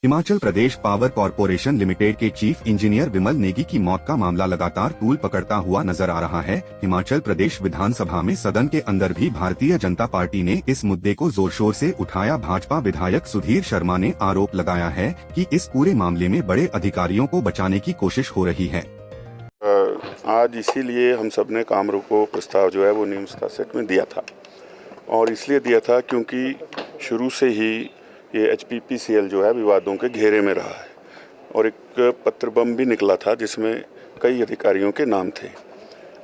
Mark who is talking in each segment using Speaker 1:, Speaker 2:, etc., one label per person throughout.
Speaker 1: Himachal Pradesh power corporation limited के chief engineer विमल नेगी की मौत का मामला लगातार तूल पकड़ता हुआ नजर आ रहा है। हिमाचल प्रदेश विधानसभा में सदन के अंदर भी भारतीय जनता पार्टी ने इस मुद्दे को जोर शोर से उठाया। भाजपा विधायक सुधीर शर्मा ने आरोप लगाया है कि इस पूरे मामले में बड़े अधिकारियों को बचाने की कोशिश हो रही है।
Speaker 2: आज इसीलिए हम सब ने काम रोको प्रस्ताव जो है वो नियम सेट में दिया था, और इसलिए दिया था क्योंकि शुरू से ही ये HPPCL जो है विवादों के घेरे में रहा है, और एक पत्र बम भी निकला था जिसमें कई अधिकारियों के नाम थे।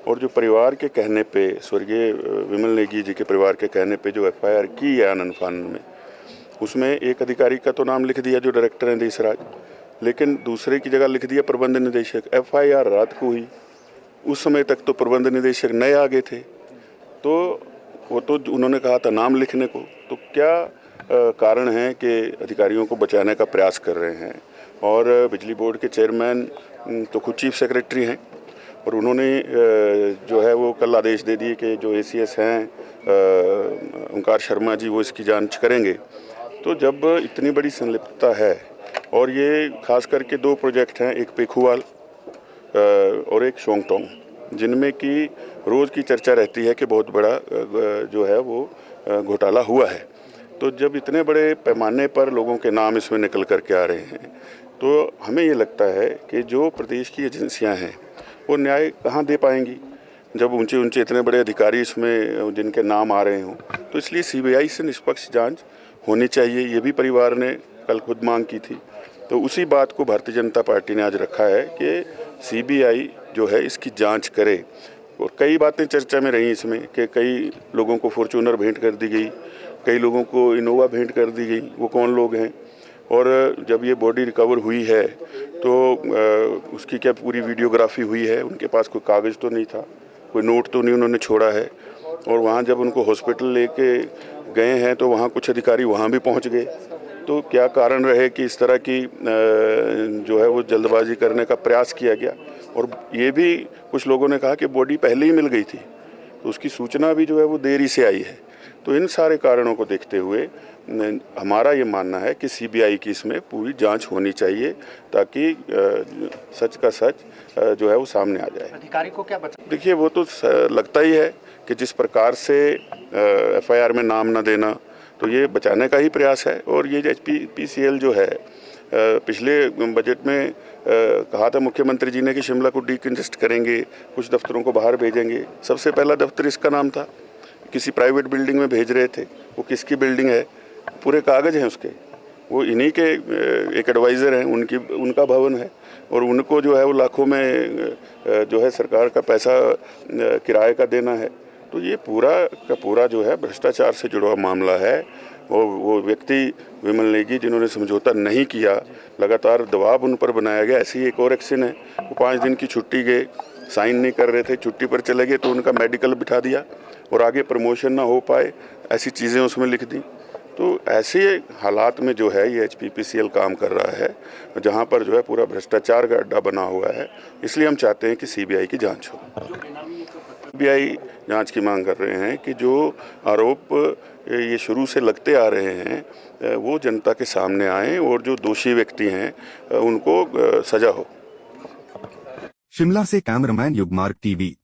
Speaker 2: और जो परिवार के कहने पे, स्वर्गीय विमल नेगी जी के परिवार के कहने पे जो FIR की है आनंद फानन में, उसमें एक अधिकारी का तो नाम लिख दिया जो डायरेक्टर हैं देशराज, लेकिन दूसरे की जगह लिख दिया प्रबंध निदेशक। FIR रात को हुई, उस समय तक तो प्रबंध निदेशक नए आ गए थे, तो वो तो उन्होंने कहा था नाम लिखने को। तो क्या कारण है कि अधिकारियों को बचाने का प्रयास कर रहे हैं। और बिजली बोर्ड के चेयरमैन तो खुद चीफ सेक्रेटरी हैं, और उन्होंने जो है वो कल आदेश दे दिए कि जो ACS हैं ओंकार शर्मा जी, वो इसकी जांच करेंगे। तो जब इतनी बड़ी संलिप्तता है, और ये खास करके 2 प्रोजेक्ट हैं, एक पेखुवाल और एक शोंगटोंग, जिनमें कि रोज़ की चर्चा रहती है कि बहुत बड़ा जो है वो घोटाला हुआ है। तो जब इतने बड़े पैमाने पर लोगों के नाम इसमें निकल कर के आ रहे हैं, तो हमें ये लगता है कि जो प्रदेश की एजेंसियां हैं वो न्याय कहाँ दे पाएंगी जब ऊंचे ऊंचे इतने बड़े अधिकारी इसमें जिनके नाम आ रहे हों। तो इसलिए CBI से निष्पक्ष जांच होनी चाहिए, ये भी परिवार ने कल खुद मांग की थी। तो उसी बात को भारतीय जनता पार्टी ने आज रखा है कि CBI जो है इसकी जाँच करे। और कई बातें चर्चा में रही इसमें कि कई लोगों को फॉर्चूनर भेंट कर दी गई, कई लोगों को इनोवा भेंट कर दी गई। वो कौन लोग हैं, और जब ये बॉडी रिकवर हुई है तो उसकी क्या पूरी वीडियोग्राफी हुई है। उनके पास कोई कागज़ तो नहीं था, कोई नोट तो नहीं उन्होंने छोड़ा है। और वहाँ जब उनको हॉस्पिटल लेके गए हैं तो वहाँ कुछ अधिकारी वहाँ भी पहुँच गए। तो क्या कारण रहे कि इस तरह की जो है वो जल्दबाजी करने का प्रयास किया गया। और ये भी कुछ लोगों ने कहा कि बॉडी पहले ही मिल गई थी, तो उसकी सूचना भी जो है वो देरी से आई है। तो इन सारे कारणों को देखते हुए हमारा ये मानना है कि CBI की इसमें पूरी जांच होनी चाहिए, ताकि सच का सच जो है वो सामने आ जाए।
Speaker 3: अधिकारी को क्या बचा?
Speaker 2: देखिए, वो तो लगता ही है कि जिस प्रकार से FIR में नाम न देना, तो ये बचाने का ही प्रयास है। और ये HPPCL जो है पिछले बजट में कहा था मुख्यमंत्री जी ने कि शिमला को डीकंजेस्ट करेंगे, कुछ दफ्तरों को बाहर भेजेंगे। सबसे पहला दफ्तर इसका नाम था, किसी प्राइवेट बिल्डिंग में भेज रहे थे। वो किसकी बिल्डिंग है, पूरे कागज़ हैं उसके, वो इन्हीं के एक एडवाइज़र हैं, उनका भवन है। और उनको जो है वो लाखों में जो है सरकार का पैसा किराए का देना है। तो ये पूरा का पूरा जो है भ्रष्टाचार से जुड़ा मामला है। वो व्यक्ति विमल नेगी जिन्होंने समझौता नहीं किया, लगातार दबाव उन पर बनाया गया। ऐसी एक और एक्शन है, वो 5 दिन की छुट्टी गए, साइन नहीं कर रहे थे, छुट्टी पर चले गए, तो उनका मेडिकल बिठा दिया और आगे प्रमोशन ना हो पाए, ऐसी चीज़ें उसमें लिख दी। तो ऐसे हालात में जो है ये HPPCL काम कर रहा है, जहाँ पर जो है पूरा भ्रष्टाचार का अड्डा बना हुआ है। इसलिए हम चाहते हैं कि CBI की जांच हो। CBI जांच की मांग कर रहे हैं कि जो आरोप ये शुरू से लगते आ रहे हैं वो जनता के सामने आए, और जो दोषी व्यक्ति हैं उनको सजा हो।
Speaker 1: शिमला से कैमरामैन युगमार्ग TV।